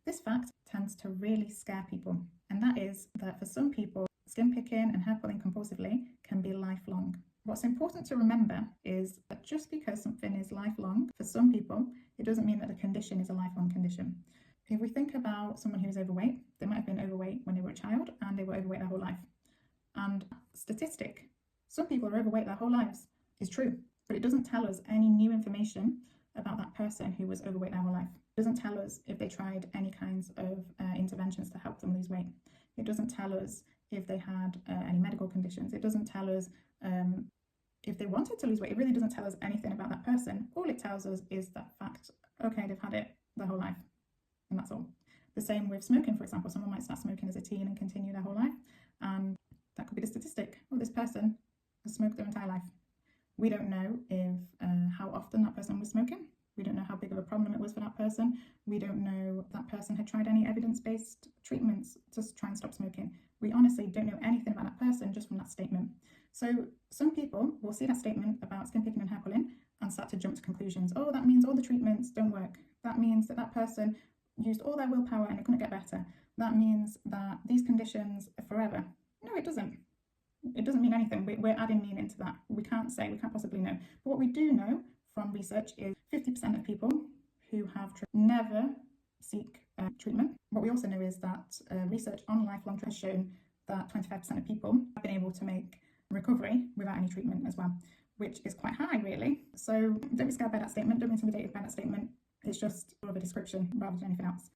This fact tends to really scare people, and that is that for some people, skin picking and hair pulling compulsively can be lifelong. What's important to remember is that just because something is lifelong for some people, it doesn't mean that the condition is a lifelong condition. If we think about someone who's overweight, they might have been overweight when they were a child and they were overweight their whole life. And statistic, some people are overweight their whole lives, is true, but it doesn't tell us any new information about that person who was overweight their whole life. It doesn't tell us if they tried any kinds of interventions to help them lose weight. It doesn't tell us if they had any medical conditions. It doesn't tell us if they wanted to lose weight. It really doesn't tell us anything about that person. All it tells us is that fact, okay, they've had it their whole life, and that's all. The same with smoking, for example. Someone might start smoking as a teen and continue their whole life, and that could be the statistic. Oh, this person has smoked their entire life. We don't know if how often that person was smoking. We don't know how big of a problem it was for that person. We don't know if that person had tried any evidence-based treatments to try and stop smoking. We honestly don't know anything about that person just from that statement. So some people will see that statement about skin picking and hair pulling and start to jump to conclusions. Oh, that means all the treatments don't work. That means that that person used all their willpower and it couldn't get better. That means that these conditions are forever. No, it doesn't. It doesn't mean anything. We're adding meaning to that. We can't possibly know. But what we do know from research is 50% of people who have never seek treatment. What we also know is that research on lifelong has shown that 25% of people have been able to make recovery without any treatment as well, which is quite high, really. So don't be scared by that statement. Don't be intimidated by that statement. It's just more of a description rather than anything else.